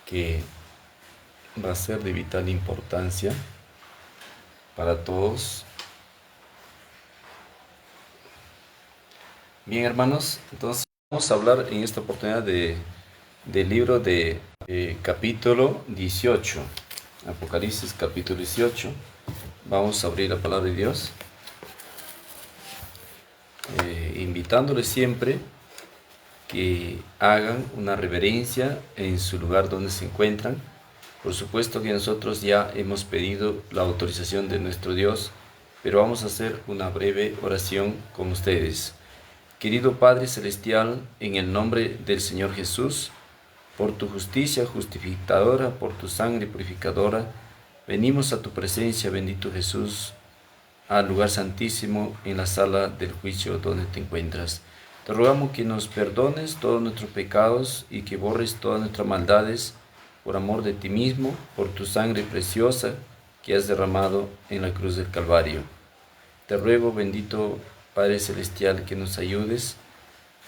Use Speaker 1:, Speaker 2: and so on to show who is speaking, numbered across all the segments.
Speaker 1: que va a ser de vital importancia para todos. Bien, hermanos, entonces vamos a hablar en esta oportunidad del libro de capítulo 18, Apocalipsis capítulo 18. Vamos a abrir la palabra de Dios, invitándoles siempre que hagan una reverencia en su lugar donde se encuentran. Por supuesto que nosotros ya hemos pedido la autorización de nuestro Dios, pero vamos a hacer una breve oración con ustedes. Querido Padre Celestial, en el nombre del Señor Jesús, por tu justicia justificadora, por tu sangre purificadora, venimos a tu presencia, bendito Jesús, al lugar santísimo en la sala del juicio donde te encuentras. Te rogamos que nos perdones todos nuestros pecados y que borres todas nuestras maldades por amor de ti mismo, por tu sangre preciosa que has derramado en la cruz del Calvario. Te ruego, bendito Padre Celestial, que nos ayudes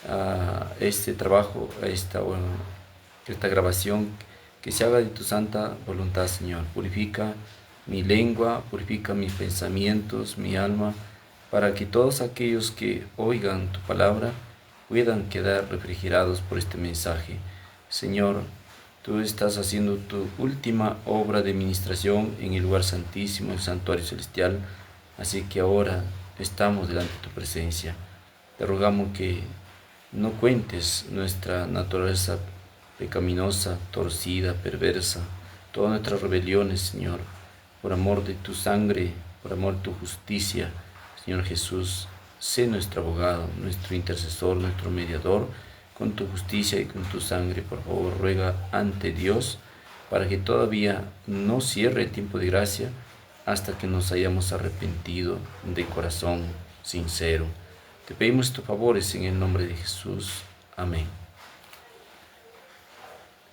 Speaker 1: a este trabajo, a esta grabación, que se haga de tu santa voluntad, Señor. Purifica mi lengua, purifica mis pensamientos, mi alma, para que todos aquellos que oigan tu palabra puedan quedar refrigerados por este mensaje. Señor, tú estás haciendo tu última obra de ministración en el lugar santísimo, el santuario celestial, así que ahora estamos delante de tu presencia. Te rogamos que no cuentes nuestra naturaleza pecaminosa, torcida, perversa, todas nuestras rebeliones, Señor, por amor de tu sangre, por amor de tu justicia. Señor Jesús, sé nuestro abogado, nuestro intercesor, nuestro mediador, con tu justicia y con tu sangre. Por favor, ruega ante Dios para que todavía no cierre el tiempo de gracia hasta que nos hayamos arrepentido de corazón sincero. Te pedimos estos favores en el nombre de Jesús. Amén.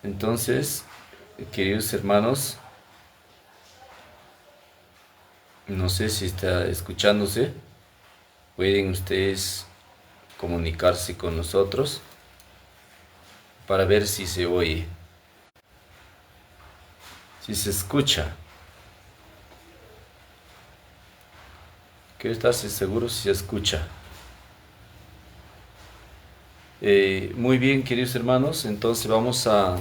Speaker 1: Entonces, queridos hermanos, no sé si está escuchándose. Pueden ustedes comunicarse con nosotros para ver si se oye, si se escucha. Quiero estar seguro si se escucha. Muy bien, queridos hermanos, entonces vamos a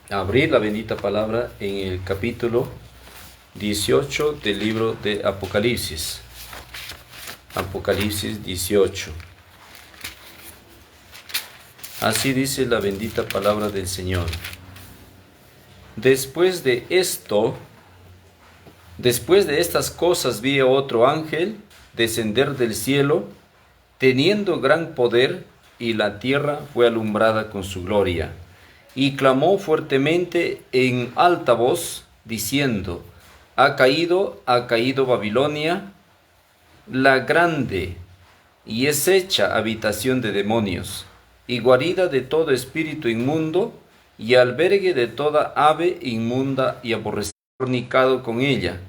Speaker 1: abrir la bendita palabra en el capítulo 18 del libro de Apocalipsis. Apocalipsis 18. Así dice la bendita palabra del Señor. Después de estas cosas vi a otro ángel descender del cielo, teniendo gran poder, y la tierra fue alumbrada con su gloria. Y clamó fuertemente en alta voz, diciendo: ha caído Babilonia, la grande, y es hecha habitación de demonios, y guarida de todo espíritu inmundo, y albergue de toda ave inmunda y aborrecida, fornicado con ella.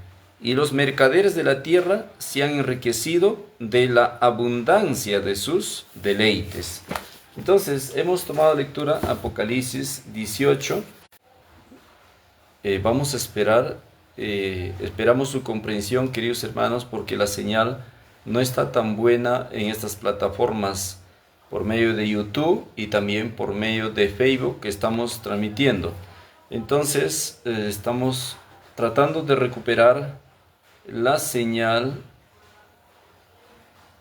Speaker 1: Y los mercaderes de la tierra se han enriquecido de la abundancia de sus deleites. Entonces, hemos tomado lectura Apocalipsis 18. Vamos a esperar, esperamos su comprensión, queridos hermanos, porque la señal no está tan buena en estas plataformas por medio de YouTube y también por medio de Facebook que estamos transmitiendo. Entonces, estamos tratando de recuperar la señal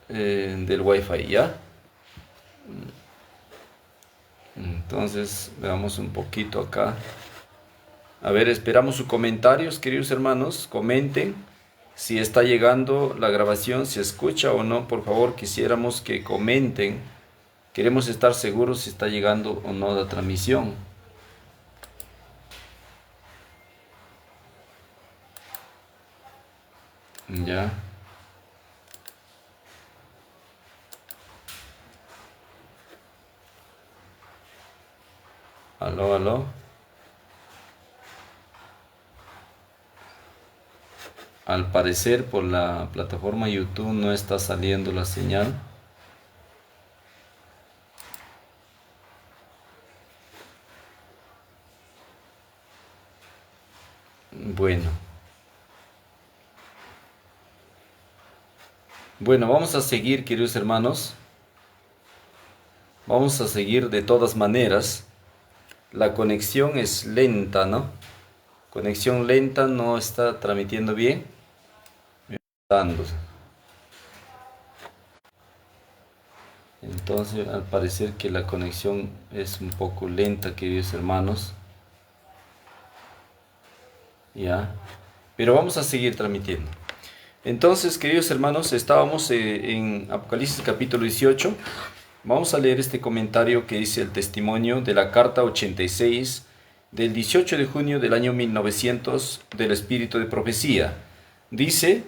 Speaker 1: del Wi-Fi, ¿ya? Entonces, veamos un poquito acá. A ver, esperamos sus comentarios, queridos hermanos. Comenten si está llegando la grabación, si escucha o no. Por favor, quisiéramos que comenten. Queremos estar seguros si está llegando o no la transmisión. Ya. Aló, aló. Al parecer por la plataforma YouTube no está saliendo la señal. Bueno. Bueno, vamos a seguir, queridos hermanos. Vamos a seguir de todas maneras. La conexión es lenta, ¿no? Conexión lenta, no está transmitiendo bien. Entonces, al parecer que la conexión es un poco lenta, queridos hermanos. Ya. Pero vamos a seguir transmitiendo. Entonces, queridos hermanos, estábamos en Apocalipsis capítulo 18. Vamos a leer este comentario que dice el testimonio de la carta 86 del 18 de junio del año 1900 del Espíritu de Profecía. Dice,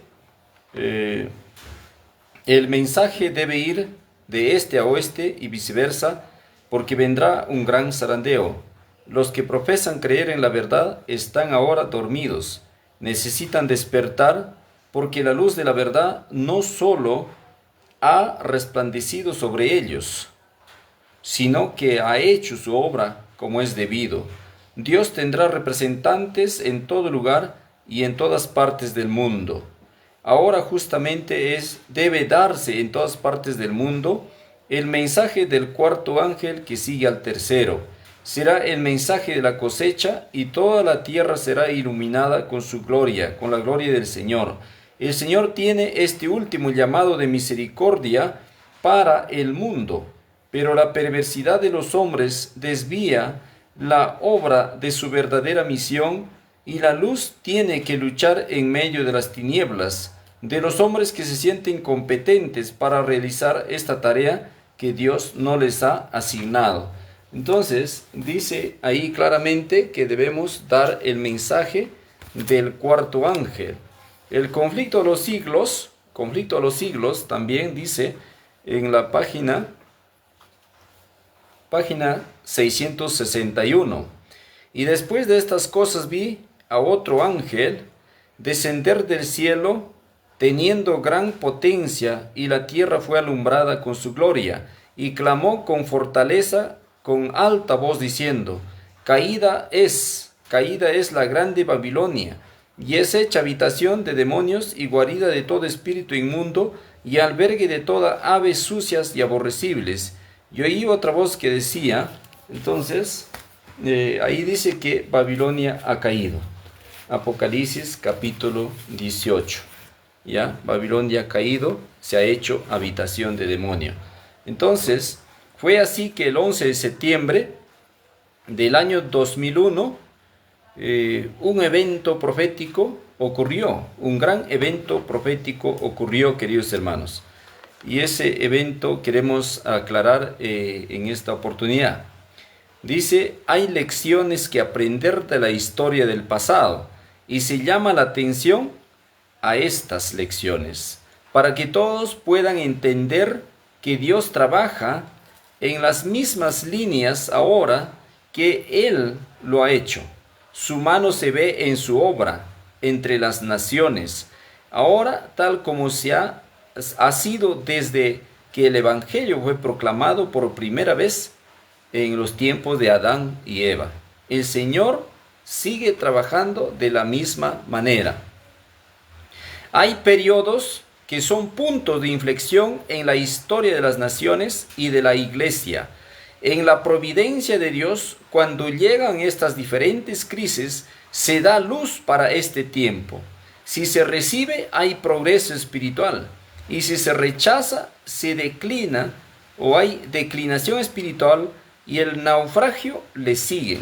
Speaker 1: el mensaje debe ir de este a oeste y viceversa, porque vendrá un gran zarandeo. Los que profesan creer en la verdad están ahora dormidos. Necesitan despertar, porque la luz de la verdad no solo ha resplandecido sobre ellos, sino que ha hecho su obra como es debido. Dios tendrá representantes en todo lugar y en todas partes del mundo. Ahora justamente debe darse en todas partes del mundo el mensaje del cuarto ángel que sigue al tercero. Será el mensaje de la cosecha y toda la tierra será iluminada con su gloria, con la gloria del Señor. El Señor tiene este último llamado de misericordia para el mundo, pero la perversidad de los hombres desvía la obra de su verdadera misión y la luz tiene que luchar en medio de las tinieblas, de los hombres que se sienten competentes para realizar esta tarea que Dios no les ha asignado. Entonces, dice ahí claramente que debemos dar el mensaje del cuarto ángel. El conflicto de los siglos, también dice en la página 661. Y después de estas cosas vi a otro ángel descender del cielo, teniendo gran potencia, y la tierra fue alumbrada con su gloria, y clamó con fortaleza, con alta voz, diciendo, caída es la grande Babilonia, y es hecha habitación de demonios y guarida de todo espíritu inmundo y albergue de todas aves sucias y aborrecibles. Y oí otra voz que decía, entonces, ahí dice que Babilonia ha caído. Apocalipsis capítulo 18. ¿Ya? Babilonia ha caído, se ha hecho habitación de demonio. Entonces, fue así que el 11 de septiembre del año 2001, un evento profético ocurrió, un gran evento profético ocurrió, queridos hermanos. Y ese evento queremos aclarar en esta oportunidad. Dice, hay lecciones que aprender de la historia del pasado y se llama la atención a estas lecciones para que todos puedan entender que Dios trabaja en las mismas líneas ahora que Él lo ha hecho. Su mano se ve en su obra entre las naciones, ahora tal como ha sido desde que el Evangelio fue proclamado por primera vez en los tiempos de Adán y Eva. El Señor sigue trabajando de la misma manera. Hay periodos que son puntos de inflexión en la historia de las naciones y de la iglesia. En la providencia de Dios, cuando llegan estas diferentes crisis, se da luz para este tiempo. Si se recibe, hay progreso espiritual. Y si se rechaza, se declina o hay declinación espiritual y el naufragio le siguen.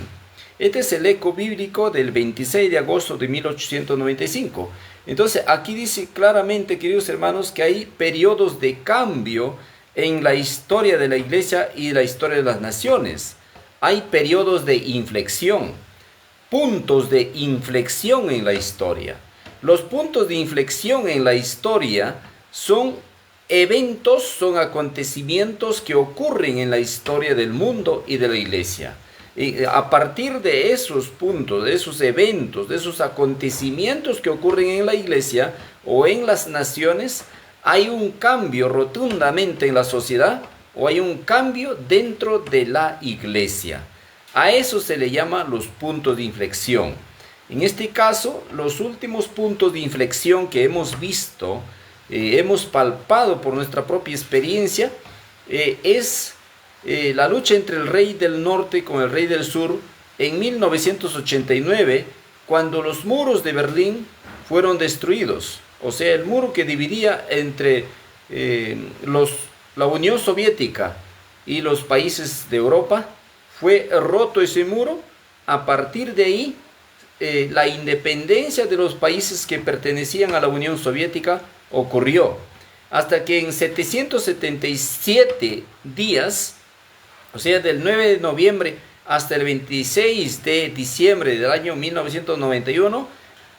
Speaker 1: Este es el eco bíblico del 26 de agosto de 1895. Entonces aquí dice claramente, queridos hermanos, que hay periodos de cambio en la historia de la iglesia y la historia de las naciones. Hay periodos de inflexión, puntos de inflexión en la historia. Los puntos de inflexión en la historia son eventos, son acontecimientos que ocurren en la historia del mundo y de la iglesia. Y a partir de esos puntos, de esos eventos, de esos acontecimientos que ocurren en la iglesia o en las naciones, hay un cambio rotundamente en la sociedad o hay un cambio dentro de la iglesia. A eso se le llama los puntos de inflexión. En este caso, los últimos puntos de inflexión que hemos visto, hemos palpado por nuestra propia experiencia, es la lucha entre el rey del norte con el rey del sur en 1989, cuando los muros de Berlín fueron destruidos. O sea, el muro que dividía entre la Unión Soviética y los países de Europa, fue roto ese muro. A partir de ahí, la independencia de los países que pertenecían a la Unión Soviética ocurrió. Hasta que en 777 días, o sea, del 9 de noviembre hasta el 26 de diciembre del año 1991,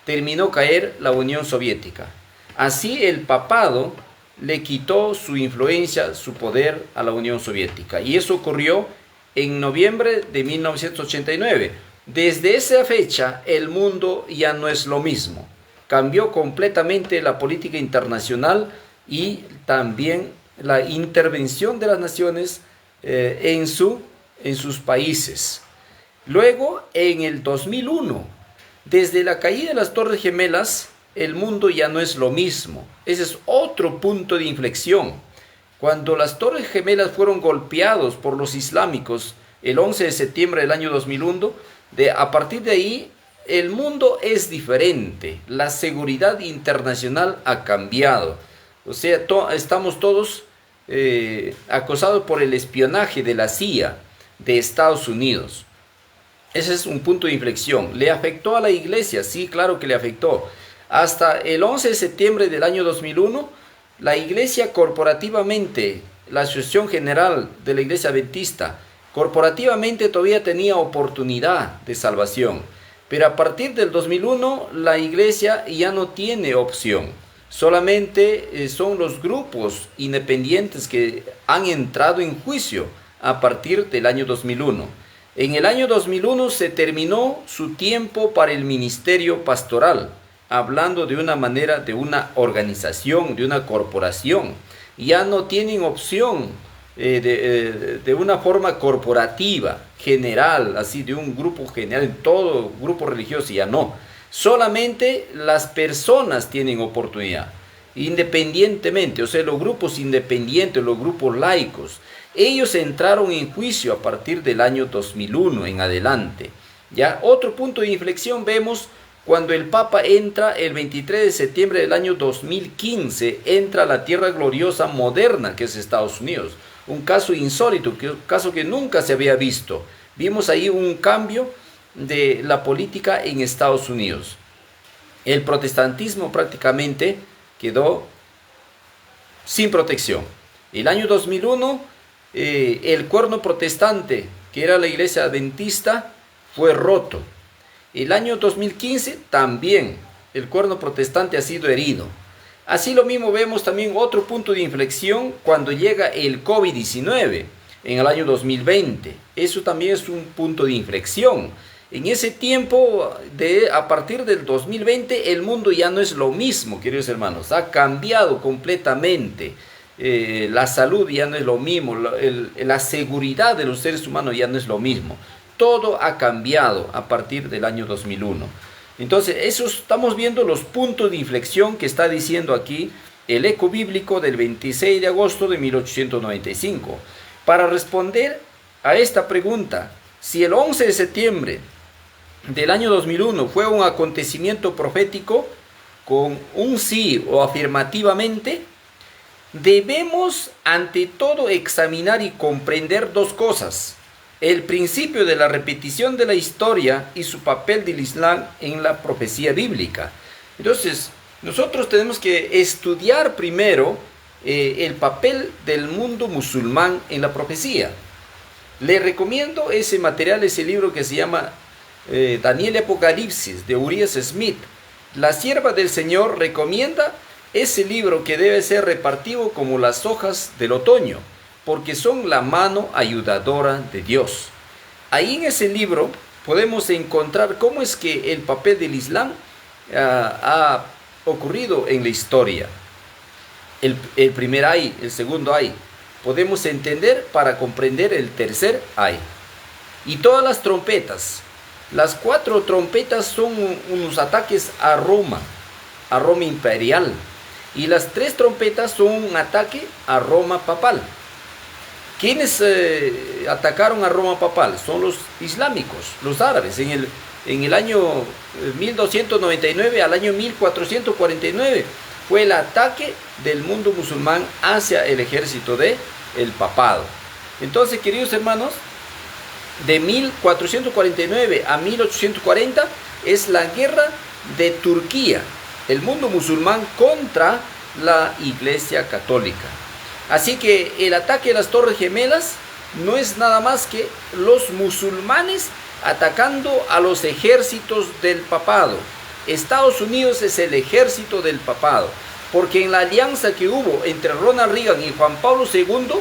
Speaker 1: terminó caer la Unión Soviética. Así el papado le quitó su influencia, su poder a la Unión Soviética. Y eso ocurrió en noviembre de 1989. Desde esa fecha el mundo ya no es lo mismo. Cambió completamente la política internacional y también la intervención de las naciones en sus países. Luego, en el 2001, desde la caída de las Torres Gemelas, el mundo ya no es lo mismo. Ese es otro punto de inflexión. Cuando las Torres Gemelas fueron golpeados por los islámicos el 11 de septiembre del año 2001, a partir de ahí el mundo es diferente. La seguridad internacional ha cambiado. O sea, estamos todos acosados por el espionaje de la CIA de Estados Unidos. Ese es un punto de inflexión. ¿Le afectó a la iglesia? Sí, claro que le afectó. Hasta el 11 de septiembre del año 2001, la iglesia corporativamente, la Asociación General de la Iglesia Adventista, corporativamente todavía tenía oportunidad de salvación. Pero a partir del 2001, la iglesia ya no tiene opción. Solamente son los grupos independientes que han entrado en juicio a partir del año 2001. En el año 2001 se terminó su tiempo para el ministerio pastoral, hablando de una manera de una organización, de una corporación. Ya no tienen opción de una forma corporativa, general, así de un grupo general, en todo grupo religioso, ya no. Solamente las personas tienen oportunidad, independientemente, o sea, los grupos independientes, los grupos laicos, ellos entraron en juicio a partir del año 2001 en adelante. Ya otro punto de inflexión vemos cuando el Papa entra el 23 de septiembre del año 2015, entra a la tierra gloriosa moderna que es Estados Unidos. Un caso insólito, un caso que nunca se había visto. Vimos ahí un cambio de la política en Estados Unidos. El protestantismo prácticamente quedó sin protección. El año 2001, el cuerno protestante, que era la iglesia adventista, fue roto. El año 2015 también el cuerno protestante ha sido herido. Así lo mismo vemos también otro punto de inflexión cuando llega el COVID-19 en el año 2020. Eso también es un punto de inflexión. En ese tiempo, a partir del 2020, el mundo ya no es lo mismo, queridos hermanos. Ha cambiado completamente. La salud ya no es lo mismo. La seguridad de los seres humanos ya no es lo mismo. Todo ha cambiado a partir del año 2001. Entonces, estamos viendo los puntos de inflexión que está diciendo aquí el eco bíblico del 26 de agosto de 1895. Para responder a esta pregunta, si el 11 de septiembre del año 2001 fue un acontecimiento profético con un sí o afirmativamente, debemos ante todo examinar y comprender dos cosas: el principio de la repetición de la historia y su papel del Islam en la profecía bíblica. Entonces, nosotros tenemos que estudiar primero el papel del mundo musulmán en la profecía. Le recomiendo ese material, ese libro que se llama Daniel y Apocalipsis, de Urias Smith. La sierva del Señor recomienda ese libro, que debe ser repartido como las hojas del otoño, porque son la mano ayudadora de Dios. Ahí en ese libro podemos encontrar cómo es que el papel del Islam ha ocurrido en la historia. El primer ay, el segundo ay. Podemos entender para comprender el tercer ay. Y todas las trompetas Las 4 trompetas son unos ataques a Roma imperial. Y las 3 trompetas son un ataque a Roma papal. ¿Quiénes atacaron a Roma papal? Son los islámicos, los árabes. En el año 1299 al año 1449 fue el ataque del mundo musulmán hacia el ejército del papado. Entonces, queridos hermanos, de 1449 a 1840 es la guerra de Turquía, el mundo musulmán contra la Iglesia Católica. Así que el ataque a las Torres Gemelas no es nada más que los musulmanes atacando a los ejércitos del papado. Estados Unidos es el ejército del papado, porque en la alianza que hubo entre Ronald Reagan y Juan Pablo II,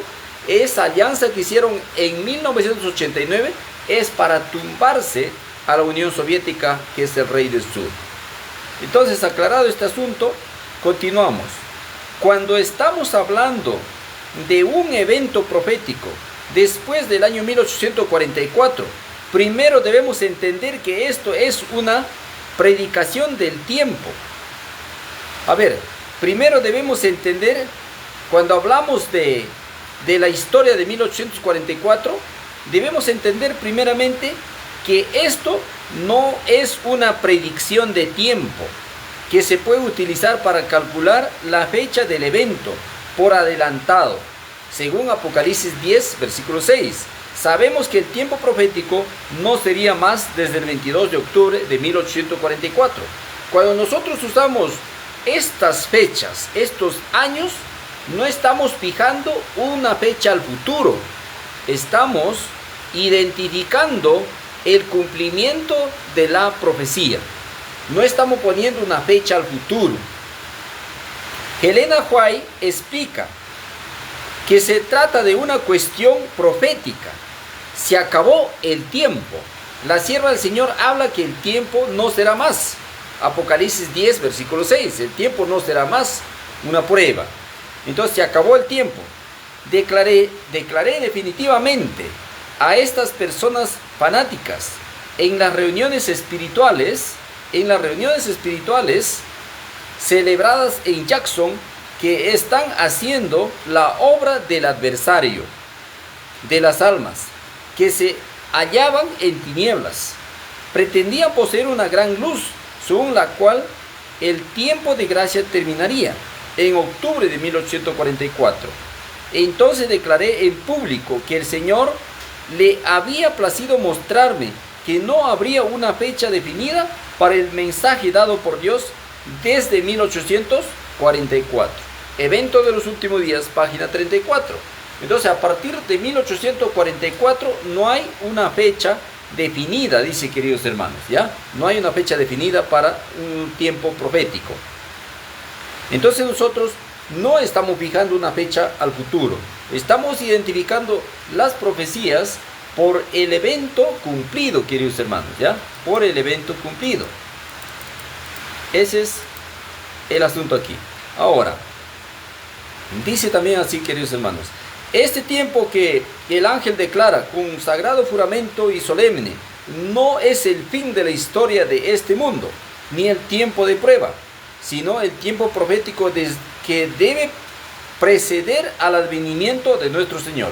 Speaker 1: esa alianza que hicieron en 1989 es para tumbarse a la Unión Soviética, que es el rey del sur. Entonces, aclarado este asunto, continuamos. Cuando estamos hablando de un evento profético después del año 1844, primero debemos entender que esto es una predicación del tiempo. A ver, primero debemos entender, cuando hablamos de la historia de 1844, debemos entender primeramente que esto no es una predicción de tiempo que se puede utilizar para calcular la fecha del evento por adelantado. Según Apocalipsis 10, versículo 6, sabemos que el tiempo profético no sería más desde el 22 de octubre de 1844. Cuando nosotros usamos estas fechas, estos años, no estamos fijando una fecha al futuro, estamos identificando el cumplimiento de la profecía. No estamos poniendo una fecha al futuro. Helena White explica que se trata de una cuestión profética. Se acabó el tiempo. La sierva del Señor habla que el tiempo no será más. Apocalipsis 10, versículo 6. El tiempo no será más una prueba. Entonces se acabó el tiempo. Declaré definitivamente a estas personas fanáticas en las reuniones espirituales celebradas en Jackson, que están haciendo la obra del adversario de las almas, que se hallaban en tinieblas. Pretendían poseer una gran luz, según la cual el tiempo de gracia terminaría en octubre de 1844. Entonces declaré en público que el Señor le había placido mostrarme que no habría una fecha definida para el mensaje dado por Dios desde 1844. Evento de los últimos días, página 34. Entonces, a partir de 1844 no hay una fecha definida, dice, queridos hermanos, ¿ya? No hay una fecha definida para un tiempo profético. Entonces nosotros no estamos fijando una fecha al futuro. Estamos identificando las profecías por el evento cumplido, queridos hermanos, ¿ya? Por el evento cumplido. Ese es el asunto aquí. Ahora, dice también así, queridos hermanos: este tiempo que el ángel declara con sagrado juramento y solemne no es el fin de la historia de este mundo, ni el tiempo de prueba, sino el tiempo profético que debe preceder al advenimiento de nuestro Señor.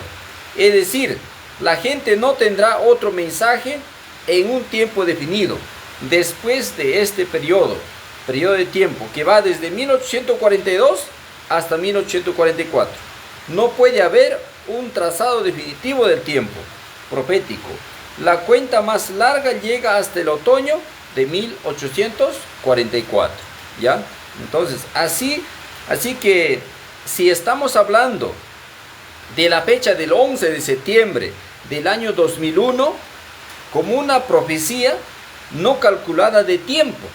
Speaker 1: Es decir, la gente no tendrá otro mensaje en un tiempo definido después de este periodo de tiempo que va desde 1842 hasta 1844. No puede haber un trazado definitivo del tiempo profético. La cuenta más larga llega hasta el otoño de 1844, ¿ya? Entonces, así que si estamos hablando de la fecha del 11 de septiembre del año 2001 como una profecía no calculada de tiempo,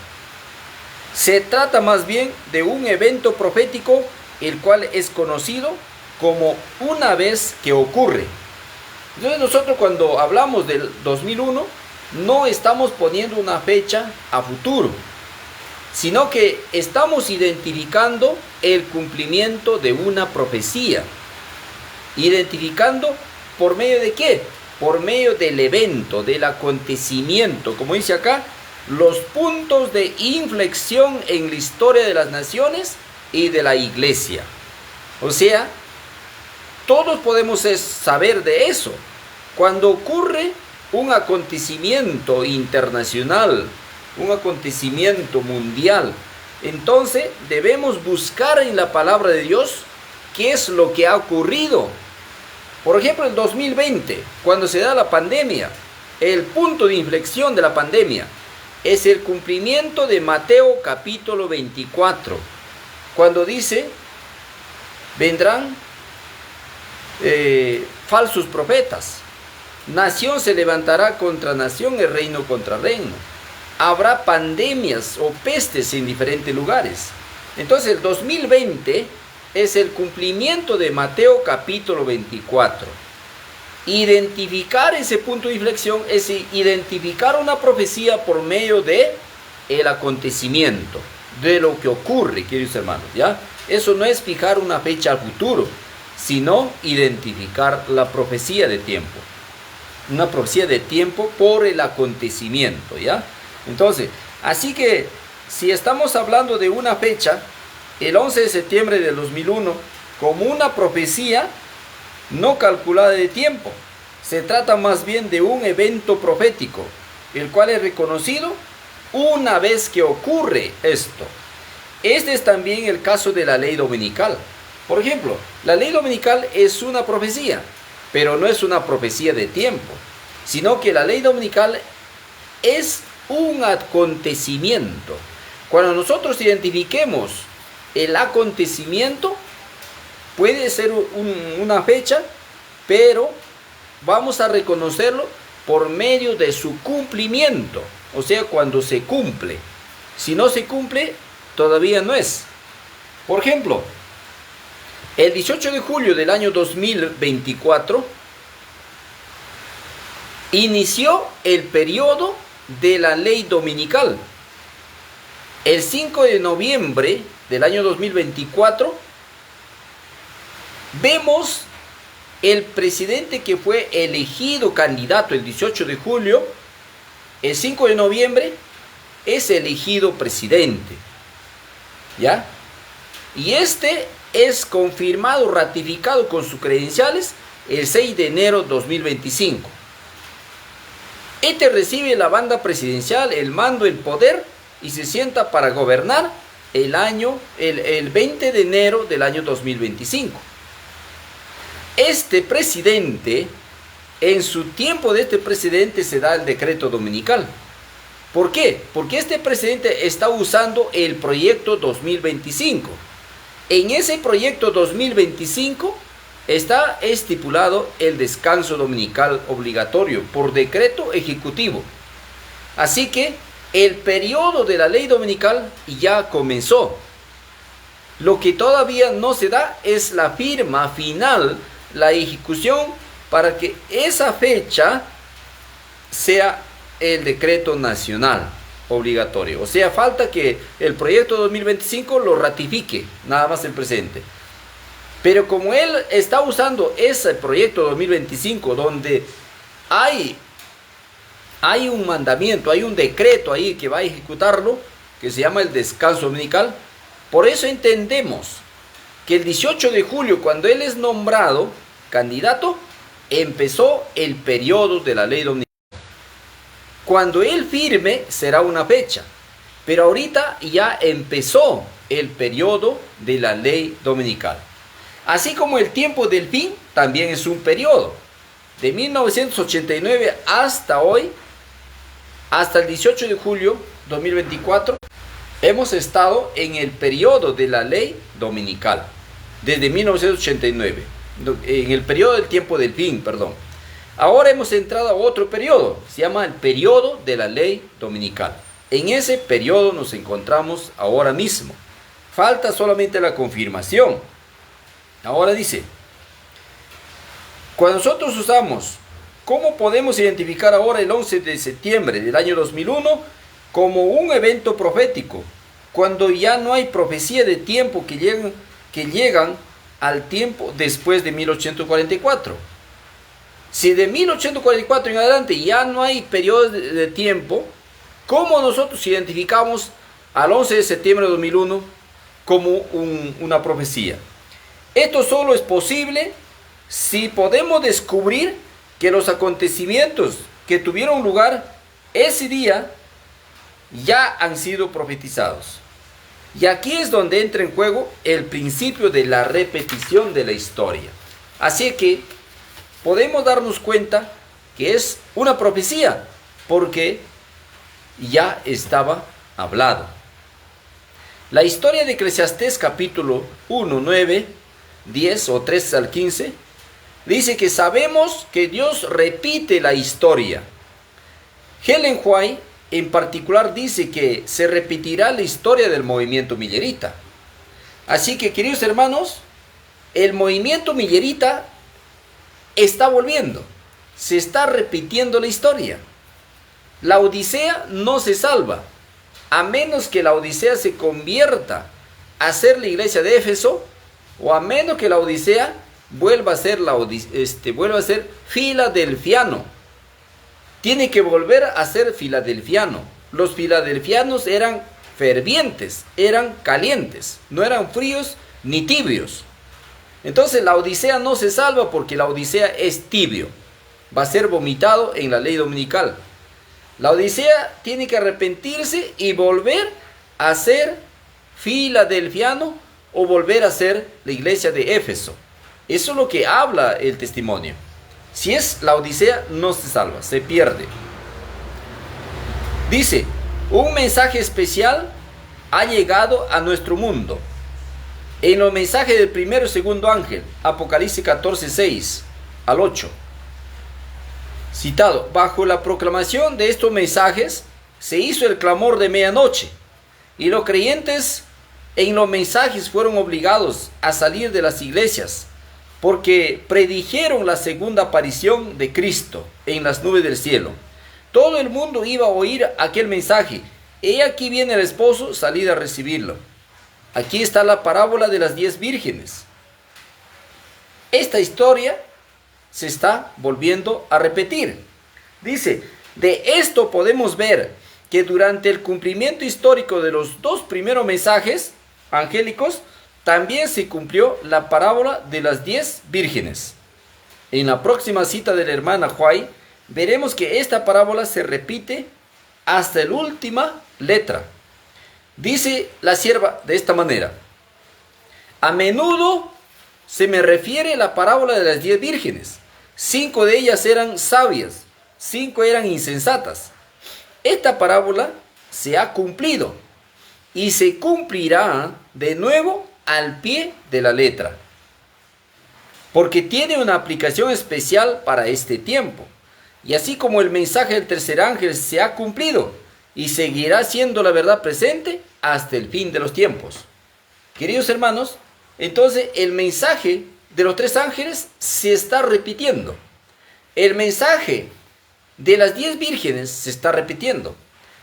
Speaker 1: se trata más bien de un evento profético, el cual es conocido como una vez que ocurre. Entonces nosotros, cuando hablamos del 2001, no estamos poniendo una fecha a futuro, sino que estamos identificando el cumplimiento de una profecía. ¿Identificando por medio de qué? por medio del evento, del acontecimiento, como dice acá, los puntos de inflexión en la historia de las naciones y de la iglesia. O sea, todos podemos saber de eso. Cuando ocurre un acontecimiento internacional, un acontecimiento mundial, entonces debemos buscar en la palabra de Dios qué es lo que ha ocurrido. Por ejemplo, el 2020, cuando se da la pandemia, el punto de inflexión de la pandemia es el cumplimiento de Mateo capítulo 24, cuando dice, vendrán falsos profetas, nación se levantará contra nación y reino contra reino. Habrá pandemias o pestes en diferentes lugares. Entonces el 2020 es el cumplimiento de Mateo capítulo 24. Identificar ese punto de inflexión es identificar una profecía por medio de el acontecimiento, de lo que ocurre, queridos hermanos, ¿ya? Eso no es fijar una fecha al futuro, sino identificar la profecía de tiempo. Una profecía de tiempo por el acontecimiento, ¿ya? Entonces, así que si estamos hablando de una fecha, el 11 de septiembre del 2001, como una profecía no calculada de tiempo, se trata más bien de un evento profético, el cual es reconocido una vez que ocurre esto. Este es también el caso de la ley dominical. Por ejemplo, la ley dominical es una profecía, pero no es una profecía de tiempo, sino que la ley dominical es un acontecimiento. Cuando nosotros identifiquemos el acontecimiento, puede ser una fecha, pero vamos a reconocerlo por medio de su cumplimiento, o sea, cuando se cumple. Si no se cumple, todavía no es. Por ejemplo, el 18 de julio del año 2024 inició el periodo de la ley dominical. El 5 de noviembre del año 2024 vemos el presidente que fue elegido candidato el 18 de julio, el 5 de noviembre es elegido presidente, ¿ya? Y este es confirmado, ratificado con sus credenciales el 6 de enero 2025. Este recibe la banda presidencial, el mando, el poder y se sienta para gobernar el 20 de enero del año 2025. Este presidente, en su tiempo de este presidente se da el decreto dominical. ¿Por qué? Porque este presidente está usando el proyecto 2025. En ese proyecto 2025 está estipulado el descanso dominical obligatorio por decreto ejecutivo. Así que el periodo de la ley dominical ya comenzó. Lo que todavía no se da es la firma final, la ejecución, para que esa fecha sea el decreto nacional obligatorio. O sea, falta que el proyecto 2025 lo ratifique, nada más el presidente. Pero como él está usando ese proyecto 2025, donde hay un mandamiento, hay un decreto ahí que va a ejecutarlo, que se llama el descanso dominical, por eso entendemos que el 18 de julio, cuando él es nombrado candidato, empezó el periodo de la ley dominical. Cuando él firme será una fecha, pero ahorita ya empezó el periodo de la ley dominical. Así como el tiempo del fin también es un periodo. De 1989 hasta hoy, hasta el 18 de julio 2024, hemos estado en el periodo de la ley dominical. Desde 1989, en el periodo del tiempo del fin, perdón. Ahora hemos entrado a otro periodo, se llama el periodo de la ley dominical. En ese periodo nos encontramos ahora mismo. Falta solamente la confirmación. Ahora dice, cuando nosotros usamos, ¿cómo podemos identificar ahora el 11 de septiembre del año 2001 como un evento profético? Cuando ya no hay profecía de tiempo que llegan al tiempo después de 1844. Si de 1844 en adelante ya no hay periodo de tiempo, ¿cómo nosotros identificamos al 11 de septiembre de 2001 como una profecía? Esto solo es posible si podemos descubrir que los acontecimientos que tuvieron lugar ese día ya han sido profetizados. Y aquí es donde entra en juego el principio de la repetición de la historia. Así que podemos darnos cuenta que es una profecía, porque ya estaba hablado. La historia de Eclesiastés capítulo 1, 9, 10 o 3 al 15, dice que sabemos que Dios repite la historia. Ellen White en particular dice que se repetirá la historia del movimiento millerita. Así que, queridos hermanos, el movimiento millerita está volviendo. Se está repitiendo la historia. La Odisea no se salva, a menos que la Odisea se convierta a ser la iglesia de Éfeso, o a menos que la Odisea vuelva a ser filadelfiano. Tiene que volver a ser filadelfiano. Los filadelfianos eran fervientes, eran calientes, no eran fríos ni tibios. Entonces la Odisea no se salva porque la Odisea es tibio. Va a ser vomitado en la ley dominical. La Odisea tiene que arrepentirse y volver a ser filadelfiano o volver a ser la iglesia de Éfeso. Eso es lo que habla el testimonio. Si es la Odisea, no se salva, se pierde. Dice, un mensaje especial ha llegado a nuestro mundo. En los mensajes del primero y segundo ángel, Apocalipsis 14, 6 al 8. Citado, bajo la proclamación de estos mensajes, se hizo el clamor de medianoche, y los creyentes en los mensajes fueron obligados a salir de las iglesias, porque predijeron la segunda aparición de Cristo en las nubes del cielo. Todo el mundo iba a oír aquel mensaje. He aquí viene el esposo, salid a recibirlo. Aquí está la parábola de las 10 vírgenes. Esta historia se está volviendo a repetir. Dice, de esto podemos ver que durante el cumplimiento histórico de los 2 primeros mensajes angélicos, también se cumplió la parábola de las 10 vírgenes. En la próxima cita de la hermana White, veremos que esta parábola se repite hasta la última letra. Dice la sierva de esta manera: a menudo se me refiere la parábola de las 10 vírgenes. 5 de ellas eran sabias, 5 eran insensatas. Esta parábola se ha cumplido y se cumplirá de nuevo al pie de la letra, porque tiene una aplicación especial para este tiempo. Y así como el mensaje del tercer ángel se ha cumplido y seguirá siendo la verdad presente hasta el fin de los tiempos. Queridos hermanos, entonces el mensaje de los 3 ángeles se está repitiendo. El mensaje de las 10 vírgenes se está repitiendo.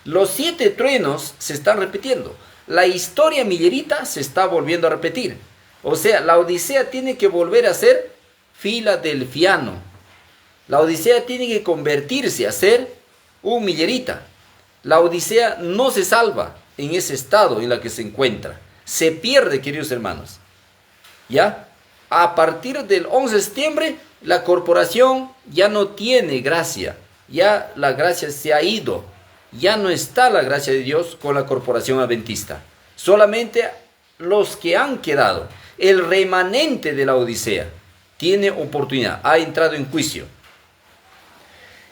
Speaker 1: Los 7 truenos se están repitiendo. La historia millerita se está volviendo a repetir. O sea, la Odisea tiene que volver a ser filadelfiano. La Odisea tiene que convertirse a ser un millerita. La Odisea no se salva en ese estado en el que se encuentra. Se pierde, queridos hermanos. ¿Ya? A partir del 11 de septiembre, la corporación ya no tiene gracia. Ya la gracia se ha ido. Ya no está la gracia de Dios con la corporación adventista. Solamente los que han quedado, el remanente de la Odisea, tiene oportunidad, ha entrado en juicio.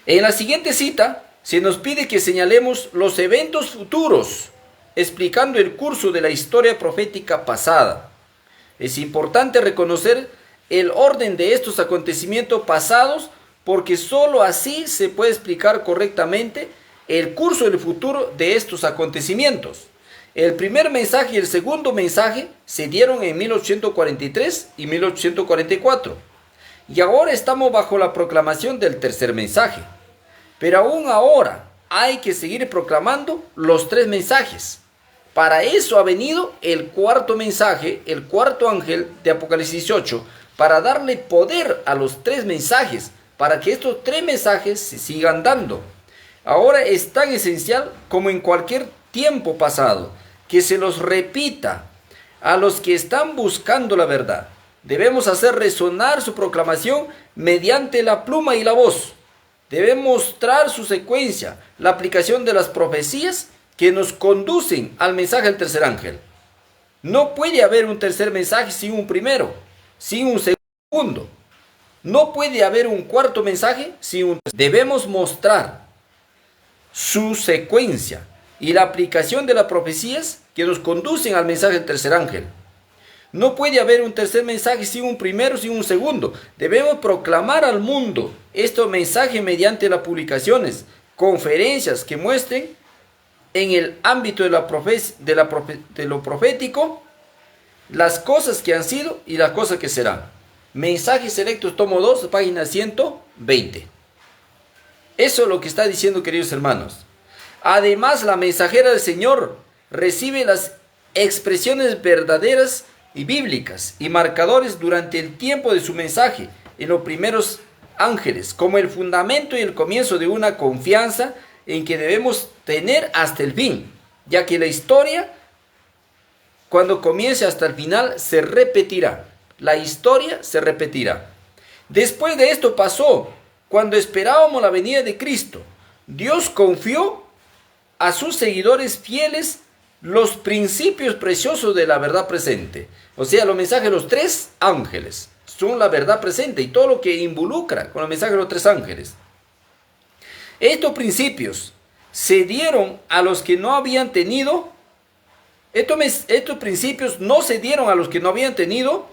Speaker 1: En la siguiente cita se nos pide que señalemos los eventos futuros, explicando el curso de la historia profética pasada. Es importante reconocer el orden de estos acontecimientos pasados, porque sólo así se puede explicar correctamente el curso del futuro de estos acontecimientos. El primer mensaje y el segundo mensaje se dieron en 1843 y 1844. Y ahora estamos bajo la proclamación del tercer mensaje. Pero aún ahora hay que seguir proclamando los 3 mensajes. Para eso ha venido el cuarto mensaje, el cuarto ángel de Apocalipsis 18, para darle poder a los 3 mensajes, para que estos tres mensajes se sigan dando. Ahora es tan esencial como en cualquier tiempo pasado que se los repita a los que están buscando la verdad. Debemos hacer resonar su proclamación mediante la pluma y la voz. Debemos mostrar su secuencia, la aplicación de las profecías que nos conducen al mensaje del tercer ángel. No puede haber un tercer mensaje sin un primero, sin un segundo. No puede haber un cuarto mensaje sin un tercero. Debemos mostrar su secuencia y la aplicación de las profecías que nos conducen al mensaje del tercer ángel. No puede haber un tercer mensaje sin un primero, sin un segundo. Debemos proclamar al mundo estos mensajes mediante las publicaciones, conferencias que muestren en el ámbito de lo profético las cosas que han sido y las cosas que serán. Mensajes selectos, tomo 2, página 120. Eso es lo que está diciendo, queridos hermanos. Además, la mensajera del Señor recibe las expresiones verdaderas y bíblicas y marcadores durante el tiempo de su mensaje en los primeros ángeles, como el fundamento y el comienzo de una confianza en que debemos tener hasta el fin, ya que la historia, cuando comience hasta el final, se repetirá. La historia se repetirá. Después de esto pasó, cuando esperábamos la venida de Cristo, Dios confió a sus seguidores fieles los principios preciosos de la verdad presente. O sea, los mensajes de los tres ángeles son la verdad presente y todo lo que involucra con los mensajes de los tres ángeles. Estos principios se dieron a los que no habían tenido, estos principios no se dieron a los que no habían tenido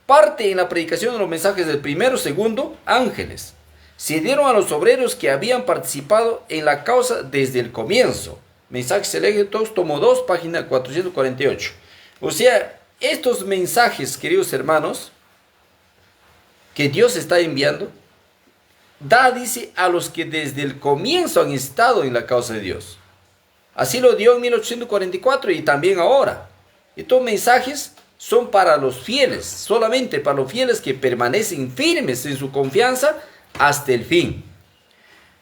Speaker 1: parte en la predicación de los mensajes del primero, segundo ángeles. Se dieron a los obreros que habían participado en la causa desde el comienzo. Mensajes selectos, tomo 2, página 448. O sea, estos mensajes, queridos hermanos, que Dios está enviando, dice, a los que desde el comienzo han estado en la causa de Dios. Así lo dio en 1844 y también ahora. Estos mensajes son para los fieles, solamente para los fieles que permanecen firmes en su confianza hasta el fin.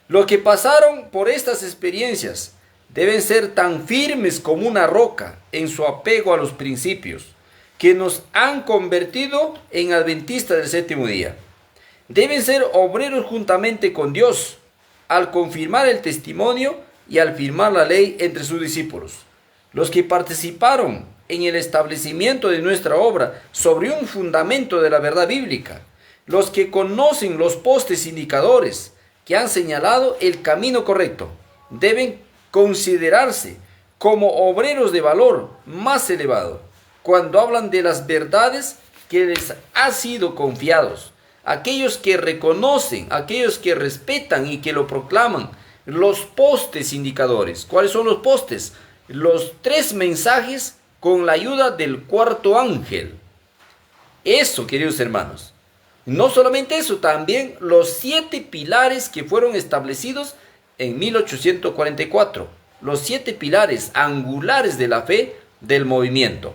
Speaker 1: Los que pasaron por estas experiencias deben ser tan firmes como una roca en su apego a los principios que nos han convertido en adventistas del séptimo día. Deben ser obreros juntamente con Dios al confirmar el testimonio y al firmar la ley entre sus discípulos. Los que participaron en el establecimiento de nuestra obra sobre un fundamento de la verdad bíblica, los que conocen los postes indicadores que han señalado el camino correcto, deben considerarse como obreros de valor más elevado cuando hablan de las verdades que les ha sido confiados. Aquellos que reconocen, aquellos que respetan y que lo proclaman, los postes indicadores. ¿Cuáles son los postes? Los tres mensajes con la ayuda del cuarto ángel. Eso, queridos hermanos. No solamente eso, también los 7 pilares que fueron establecidos en 1844. Los 7 pilares angulares de la fe del movimiento.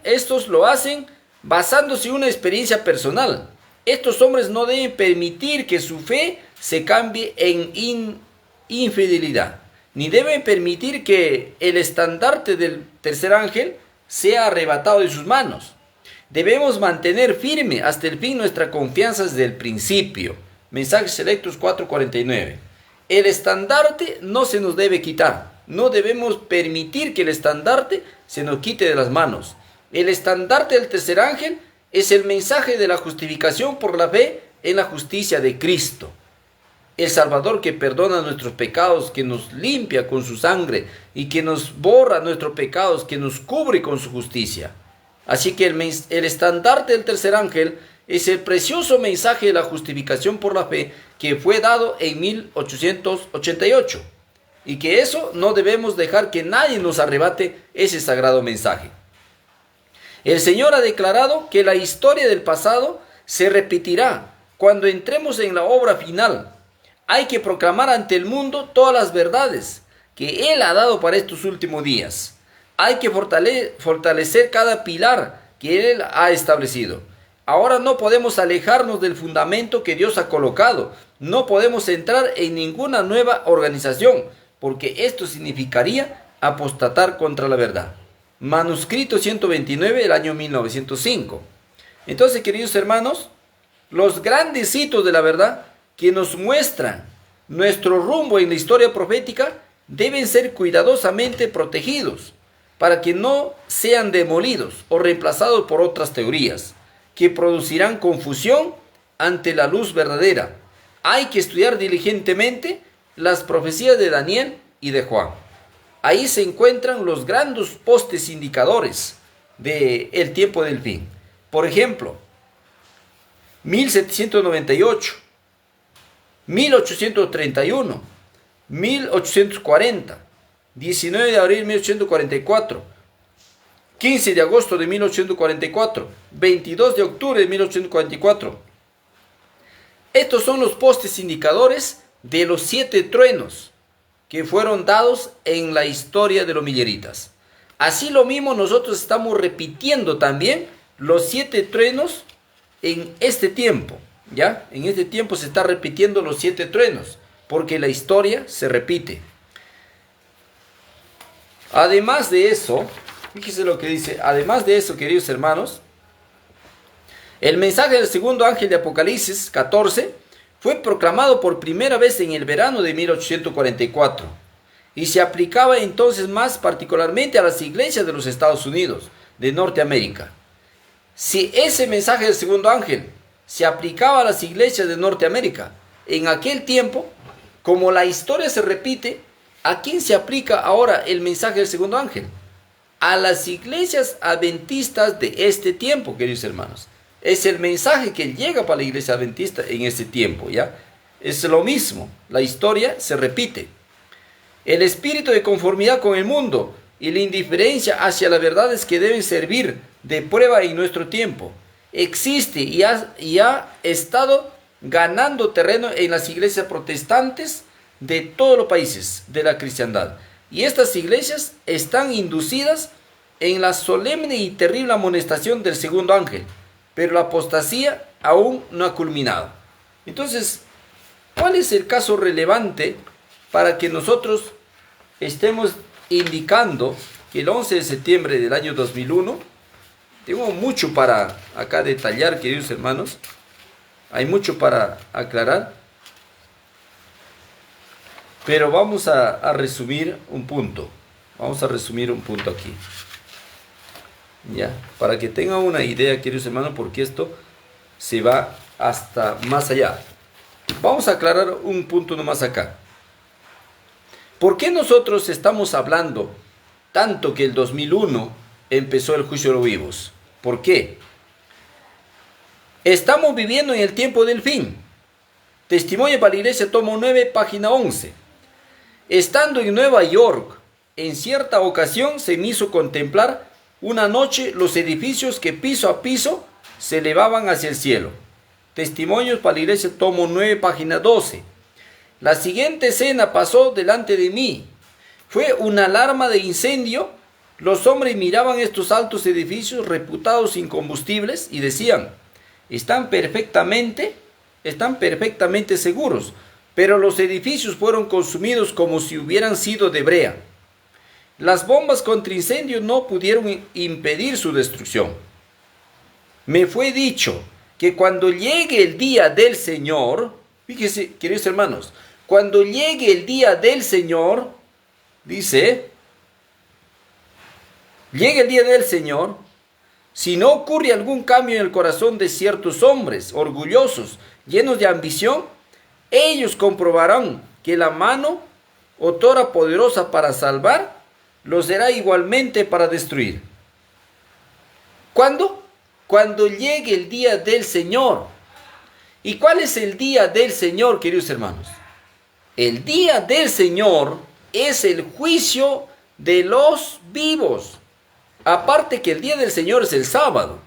Speaker 1: Estos lo hacen basándose en una experiencia personal. Estos hombres no deben permitir que su fe se cambie en infidelidad, ni deben permitir que el estandarte del tercer ángel sea arrebatado de sus manos. Debemos mantener firme hasta el fin nuestra confianza desde el principio. Mensajes selectos 449. El estandarte no se nos debe quitar. No debemos permitir que el estandarte se nos quite de las manos. El estandarte del tercer ángel es el mensaje de la justificación por la fe en la justicia de Cristo. El Salvador que perdona nuestros pecados, que nos limpia con su sangre y que nos borra nuestros pecados, que nos cubre con su justicia. Así que el estandarte del tercer ángel es el precioso mensaje de la justificación por la fe que fue dado en 1888. Y que eso no debemos dejar que nadie nos arrebate ese sagrado mensaje. El Señor ha declarado que la historia del pasado se repetirá cuando entremos en la obra final. Hay que proclamar ante el mundo todas las verdades que Él ha dado para estos últimos días. Hay que fortalecer cada pilar que Él ha establecido. Ahora no podemos alejarnos del fundamento que Dios ha colocado. No podemos entrar en ninguna nueva organización, porque esto significaría apostatar contra la verdad. Manuscrito 129 del año 1905. Entonces, queridos hermanos, los grandes hitos de la verdad que nos muestran nuestro rumbo en la historia profética deben ser cuidadosamente protegidos para que no sean demolidos o reemplazados por otras teorías que producirán confusión ante la luz verdadera. Hay que estudiar diligentemente las profecías de Daniel y de Juan. Ahí se encuentran los grandes postes indicadores del tiempo del fin. Por ejemplo, 1798, 1831, 1840, 19 de abril de 1844, 15 de agosto de 1844, 22 de octubre de 1844. Estos son los postes indicadores de los 7 truenos que fueron dados en la historia de los milleritas. Así lo mismo nosotros estamos repitiendo también los 7 truenos en este tiempo, ¿ya? En este tiempo se está repitiendo los 7 truenos, porque la historia se repite. Además de eso, fíjese lo que dice, además de eso, queridos hermanos, el mensaje del segundo ángel de Apocalipsis 14 fue proclamado por primera vez en el verano de 1844 y se aplicaba entonces más particularmente a las iglesias de los Estados Unidos, de Norteamérica. Si ese mensaje del segundo ángel se aplicaba a las iglesias de Norteamérica en aquel tiempo, como la historia se repite, ¿a quién se aplica ahora el mensaje del segundo ángel? A las iglesias adventistas de este tiempo, queridos hermanos. Es el mensaje que llega para la iglesia adventista en este tiempo, ¿ya? Es lo mismo, la historia se repite. El espíritu de conformidad con el mundo y la indiferencia hacia las verdades que deben servir de prueba en nuestro tiempo existe y ha estado ganando terreno en las iglesias protestantes de todos los países de la cristiandad. Y estas iglesias están inducidas en la solemne y terrible amonestación del segundo ángel, pero la apostasía aún no ha culminado. Entonces, ¿cuál es el caso relevante para que nosotros estemos indicando que el 11 de septiembre del año 2001, tengo mucho para acá detallar, queridos hermanos, hay mucho para aclarar, pero vamos a resumir un punto. Vamos a resumir un punto aquí. Ya, para que tengan una idea, queridos hermanos, porque esto se va hasta más allá. Vamos a aclarar un punto nomás acá. ¿Por qué nosotros estamos hablando tanto que el 2001 empezó el juicio de los vivos? ¿Por qué? Estamos viviendo en el tiempo del fin. Testimonio para la Iglesia, tomo 9, página 11. Estando en Nueva York, en cierta ocasión se me hizo contemplar una noche los edificios que piso a piso se elevaban hacia el cielo. Testimonios para la Iglesia, tomo 9, página 12. La siguiente escena pasó delante de mí. Fue una alarma de incendio. Los hombres miraban estos altos edificios reputados incombustibles y decían: están perfectamente seguros, pero los edificios fueron consumidos como si hubieran sido de brea. Las bombas contra incendio no pudieron impedir su destrucción. Me fue dicho que cuando llegue el día del Señor, fíjese, queridos hermanos, cuando llegue el día del Señor, dice, llegue el día del Señor, si no ocurre algún cambio en el corazón de ciertos hombres orgullosos, llenos de ambición, ellos comprobarán que la mano otrora poderosa para salvar, lo será igualmente para destruir. ¿Cuándo? Cuando llegue el día del Señor. ¿Y cuál es el día del Señor, queridos hermanos? El día del Señor es el juicio de los vivos. Aparte que el día del Señor es el sábado,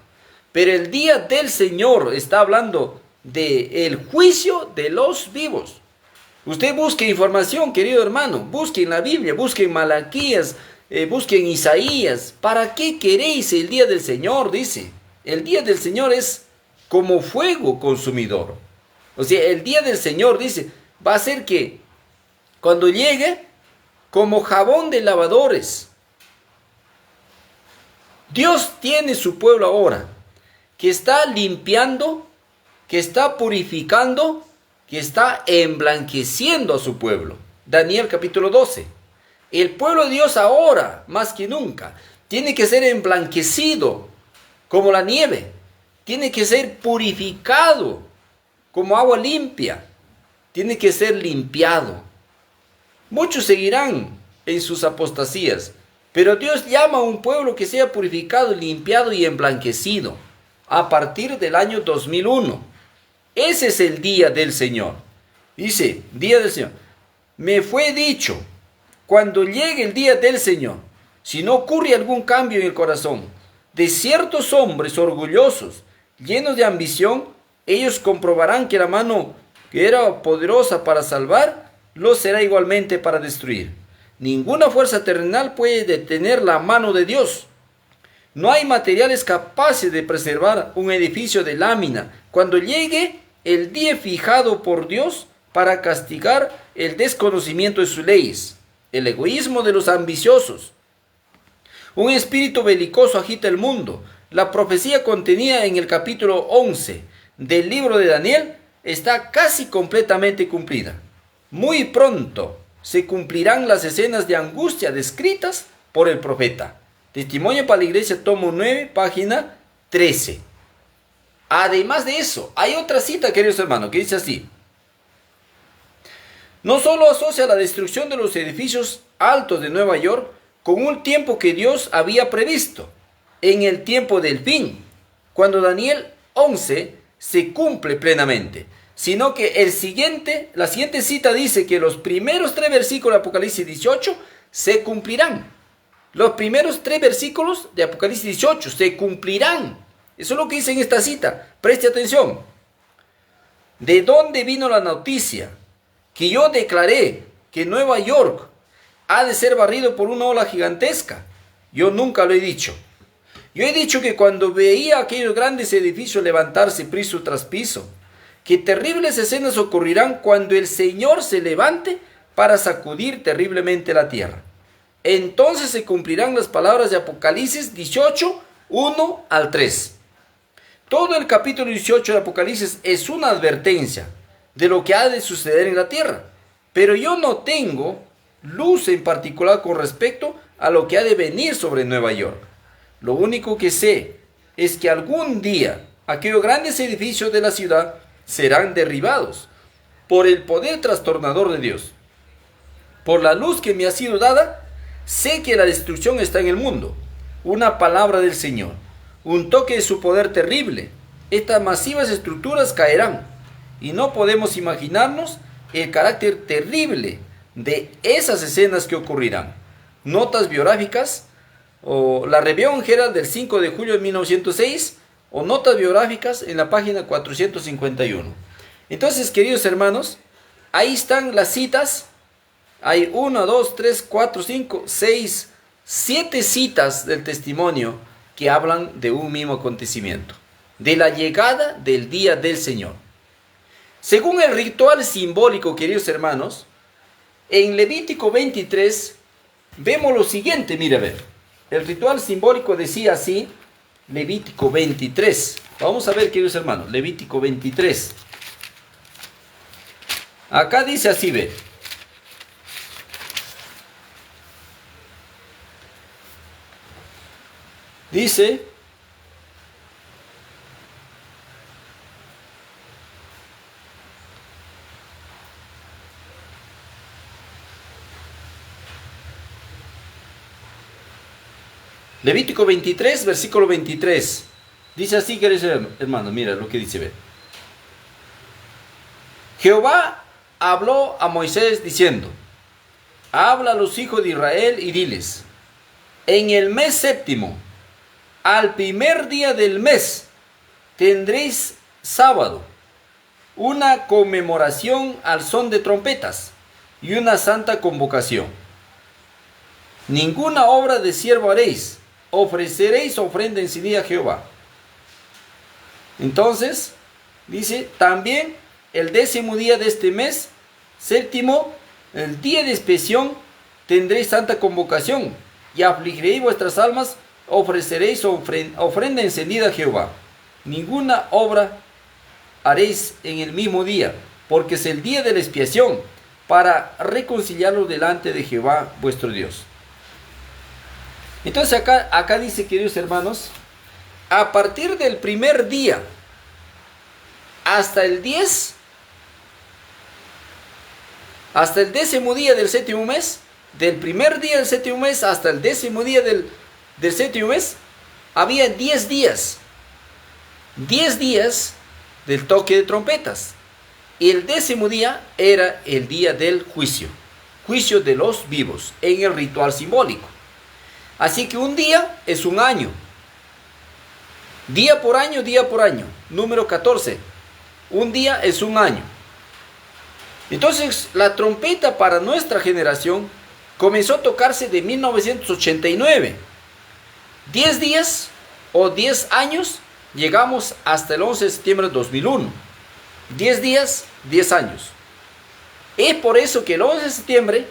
Speaker 1: pero el día del Señor está hablando del juicio de los vivos. Usted busque información, querido hermano, busque en la Biblia, busque en Malaquías, busque en Isaías. ¿Para qué queréis el día del Señor? Dice, el día del Señor es como fuego consumidor. O sea, el día del Señor, dice, va a ser que cuando llegue, como jabón de lavadores. Dios tiene su pueblo ahora, que está limpiando, que está purificando, que está emblanqueciendo a su pueblo. Daniel capítulo 12. El pueblo de Dios ahora, más que nunca, tiene que ser emblanquecido como la nieve. Tiene que ser purificado como agua limpia. Tiene que ser limpiado. Muchos seguirán en sus apostasías, pero Dios llama a un pueblo que sea purificado, limpiado y emblanquecido a partir del año 2001. Ese es el día del Señor. Dice, día del Señor. Me fue dicho, cuando llegue el día del Señor, si no ocurre algún cambio en el corazón de ciertos hombres orgullosos, llenos de ambición, ellos comprobarán que la mano que era poderosa para salvar, lo será igualmente para destruir. Ninguna fuerza terrenal puede detener la mano de Dios. No hay materiales capaces de preservar un edificio de lámina cuando llegue el día fijado por Dios para castigar el desconocimiento de sus leyes, el egoísmo de los ambiciosos. Un espíritu belicoso agita el mundo. La profecía contenida en el capítulo 11 del libro de Daniel está casi completamente cumplida. Muy pronto se cumplirán las escenas de angustia descritas por el profeta. Testimonio para la Iglesia, tomo 9, página 13. Además de eso, hay otra cita, queridos hermanos, que dice así. No solo asocia la destrucción de los edificios altos de Nueva York con un tiempo que Dios había previsto, en el tiempo del fin, cuando Daniel 11 se cumple plenamente, sino que la siguiente cita dice que los primeros 3 versículos de Apocalipsis 18 se cumplirán. Los primeros 3 versículos de Apocalipsis 18 se cumplirán. Eso es lo que dice en esta cita. Preste atención. ¿De dónde vino la noticia que yo declaré que Nueva York ha de ser barrido por una ola gigantesca? Yo nunca lo he dicho. Yo he dicho que cuando veía aquellos grandes edificios levantarse piso tras piso, que terribles escenas ocurrirán cuando el Señor se levante para sacudir terriblemente la tierra. Entonces se cumplirán las palabras de Apocalipsis 18, 1 al 3. Todo el capítulo 18 de Apocalipsis es una advertencia de lo que ha de suceder en la tierra. Pero yo no tengo luz en particular con respecto a lo que ha de venir sobre Nueva York. Lo único que sé es que algún día aquellos grandes edificios de la ciudad serán derribados por el poder trastornador de Dios. Por la luz que me ha sido dada, sé que la destrucción está en el mundo. Una palabra del Señor, un toque de su poder terrible. Estas masivas estructuras caerán y no podemos imaginarnos el carácter terrible de esas escenas que ocurrirán. Notas biográficas o la Review Herald del 5 de julio de 1906 o notas biográficas en la página 451. Entonces, queridos hermanos, ahí están las citas. Hay 1, 2, 3, 4, 5, 6, 7 citas del testimonio que hablan de un mismo acontecimiento, de la llegada del día del Señor. Según el ritual simbólico, queridos hermanos, en Levítico 23 vemos lo siguiente, mire a ver. El ritual simbólico decía así, Levítico 23. Vamos a ver, queridos hermanos, Levítico 23. Acá dice así, ve. Dice, Levítico 23, versículo 23. Dice así, queridos hermanos, mira lo que dice, ve. Jehová habló a Moisés diciendo, habla a los hijos de Israel y diles, en el mes séptimo, al primer día del mes, tendréis sábado, una conmemoración al son de trompetas y una santa convocación. Ninguna obra de siervo haréis, ofreceréis ofrenda encendida a Jehová. Entonces, dice, también el 10º día de este mes, séptimo, el día de expiación, tendréis santa convocación, y afligiréis vuestras almas, ofreceréis ofrenda encendida a Jehová. Ninguna obra haréis en el mismo día, porque es el día de la expiación, para reconciliarlo delante de Jehová vuestro Dios. Entonces acá dice, queridos hermanos, a partir del primer día hasta el 10, hasta el 10º día del séptimo mes, del primer día del séptimo mes hasta el 10º día del séptimo mes, había 10 días. 10 días del toque de trompetas. Y el 10º día era el día del juicio. Juicio de los vivos en el ritual simbólico. Así que un día es un año. Día por año, día por año. Número 14. Un día es un año. Entonces, la trompeta para nuestra generación comenzó a tocarse de 1989. 10 días o 10 años, llegamos hasta el 11 de septiembre de 2001. 10 días, 10 años. Es por eso que el 11 de septiembre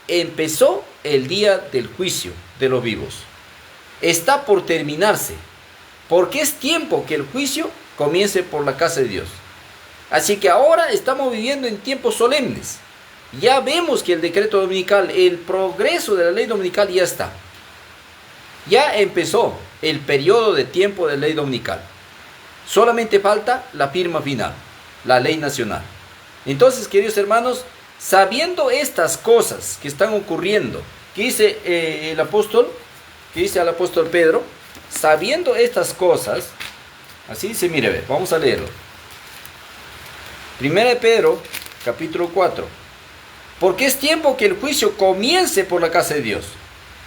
Speaker 1: empezó el día del juicio de los vivos. Está por terminarse, porque es tiempo que el juicio comience por la casa de Dios. Así que ahora estamos viviendo en tiempos solemnes. Ya vemos que el decreto dominical, el progreso de la ley dominical ya está. Ya empezó el periodo de tiempo de la ley dominical. Solamente falta la firma final, la ley nacional. Entonces, queridos hermanos, sabiendo estas cosas que están ocurriendo, que dice el apóstol, que dice al apóstol Pedro, sabiendo estas cosas, así dice, mire, vamos a leerlo. Primera de Pedro, capítulo 4. Porque es tiempo que el juicio comience por la casa de Dios.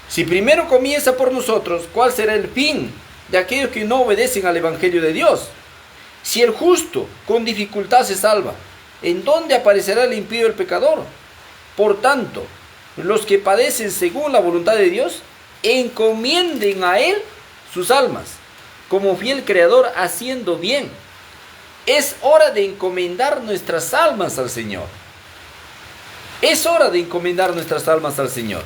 Speaker 1: Si primero comienza por nosotros, ¿cuál será el fin de aquellos que no obedecen al evangelio de Dios? Si el justo con dificultad se salva, ¿en dónde aparecerá el impío y el pecador? Por tanto, los que padecen según la voluntad de Dios, encomienden a Él sus almas, como fiel creador haciendo bien. Es hora de encomendar nuestras almas al Señor. Es hora de encomendar nuestras almas al Señor.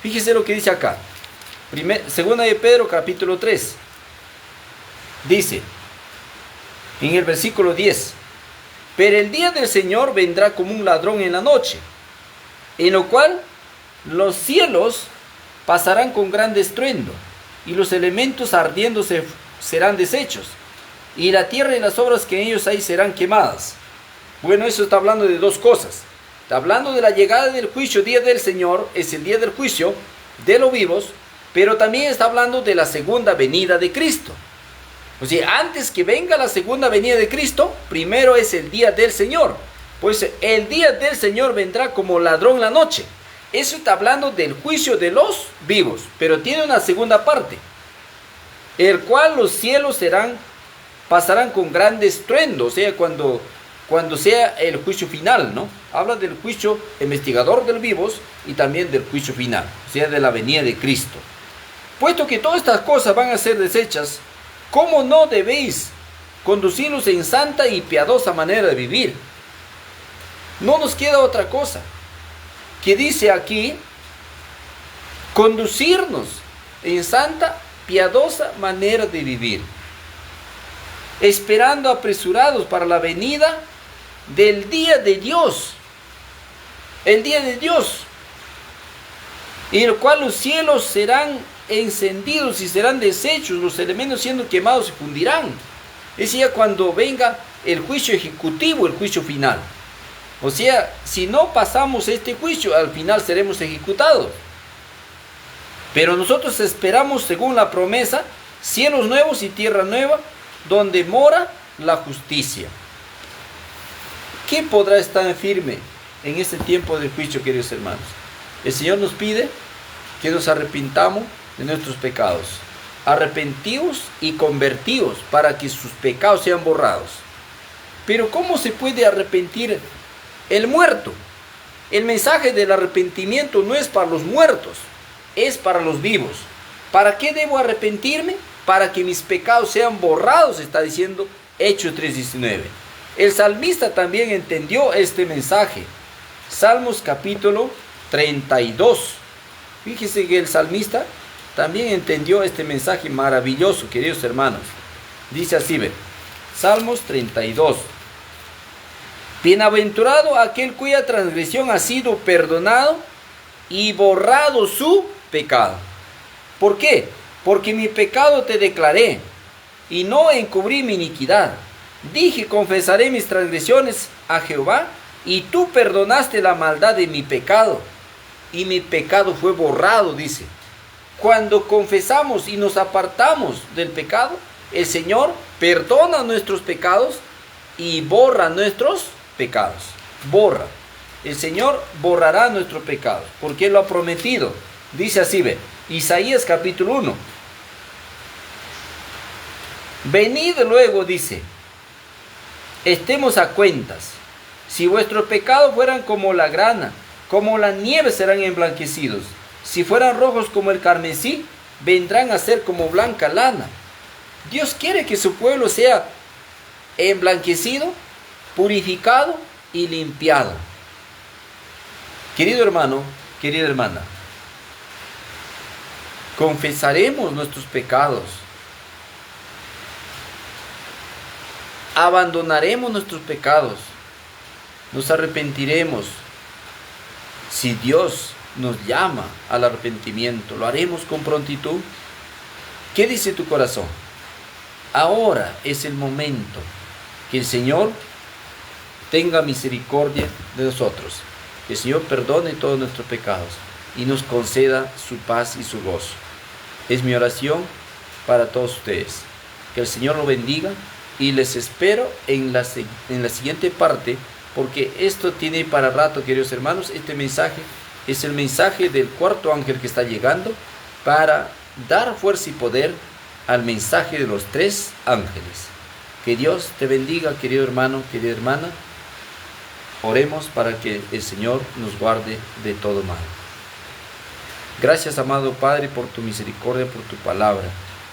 Speaker 1: Fíjese lo que dice acá. Segunda de Pedro, capítulo 3. Dice, en el versículo 10, pero el día del Señor vendrá como un ladrón en la noche, en lo cual los cielos pasarán con gran estruendo, y los elementos ardiendo serán deshechos, y la tierra y las obras que en ellos hay serán quemadas. Bueno, eso está hablando de dos cosas. Está hablando de la llegada del juicio, día del Señor, es el día del juicio de los vivos, pero también está hablando de la segunda venida de Cristo. O sea, antes que venga la segunda venida de Cristo, primero es el día del Señor. Pues el día del Señor vendrá como ladrón la noche. Eso está hablando del juicio de los vivos, pero tiene una segunda parte, el cual los cielos pasarán con gran estruendo, o sea, cuando sea el juicio final, ¿no? Habla del juicio investigador de los vivos y también del juicio final, o sea, de la venida de Cristo. Puesto que todas estas cosas van a ser deshechas, ¿cómo no debéis conducirlos en santa y piadosa manera de vivir? No nos queda otra cosa que dice aquí, conducirnos en santa, piadosa manera de vivir, esperando apresurados para la venida del día de Dios, el día de Dios, en el cual los cielos serán encendidos y serán deshechos, los elementos siendo quemados se fundirán. Es ya cuando venga el juicio ejecutivo, el juicio final. O sea, si no pasamos este juicio, al final seremos ejecutados. Pero nosotros esperamos, según la promesa, cielos nuevos y tierra nueva, donde mora la justicia. ¿Qué podrá estar firme en este tiempo de juicio, queridos hermanos? El Señor nos pide que nos arrepintamos de nuestros pecados. Arrepentidos y convertidos para que sus pecados sean borrados. Pero ¿cómo se puede arrepentir el muerto? El mensaje del arrepentimiento no es para los muertos, es para los vivos. ¿Para qué debo arrepentirme? Para que mis pecados sean borrados, está diciendo Hechos 3:19. El salmista también entendió este mensaje. Salmos capítulo 32. Fíjese que el salmista también entendió este mensaje maravilloso, queridos hermanos. Dice así, ve, Salmos 32. Bienaventurado aquel cuya transgresión ha sido perdonado y borrado su pecado. ¿Por qué? Porque mi pecado te declaré y no encubrí mi iniquidad. Dije, confesaré mis transgresiones a Jehová, y tú perdonaste la maldad de mi pecado, y mi pecado fue borrado, dice. Cuando confesamos y nos apartamos del pecado, el Señor perdona nuestros pecados y borra nuestros pecados. Borra. El Señor borrará nuestros pecados, porque Él lo ha prometido. Dice así, ve, Isaías capítulo 1. Venid luego, dice, estemos a cuentas. Si vuestros pecados fueran como la grana, como la nieve serán emblanquecidos. Si fueran rojos como el carmesí, vendrán a ser como blanca lana. Dios quiere que su pueblo sea emblanquecido, purificado y limpiado. Querido hermano, querida hermana, confesaremos nuestros pecados. Abandonaremos nuestros pecados. Nos arrepentiremos. Si Dios nos llama al arrepentimiento, ¿lo haremos con prontitud? ¿Qué dice tu corazón? Ahora es el momento que el Señor tenga misericordia de nosotros. Que el Señor perdone todos nuestros pecados y nos conceda su paz y su gozo. Es mi oración para todos ustedes. Que el Señor lo bendiga y les espero en la siguiente parte, porque esto tiene para rato, queridos hermanos. Este mensaje es el mensaje del cuarto ángel que está llegando para dar fuerza y poder al mensaje de los 3 ángeles. Que Dios te bendiga, querido hermano, querida hermana. Oremos para que el Señor nos guarde de todo mal. Gracias, amado Padre, por tu misericordia, por tu palabra.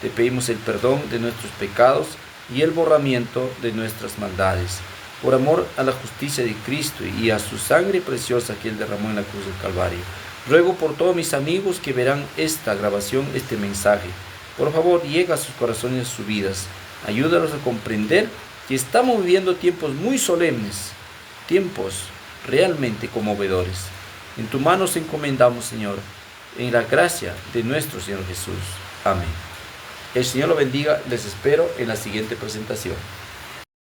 Speaker 1: Te pedimos el perdón de nuestros pecados y el borramiento de nuestras maldades. Por amor a la justicia de Cristo y a su sangre preciosa que Él derramó en la cruz del Calvario. Ruego por todos mis amigos que verán esta grabación, este mensaje. Por favor, llega a sus corazones, a sus vidas. Ayúdalos a comprender que estamos viviendo tiempos muy solemnes, tiempos realmente conmovedores. En tu mano nos encomendamos, Señor, en la gracia de nuestro Señor Jesús. Amén. El Señor lo bendiga. Les espero en la siguiente presentación.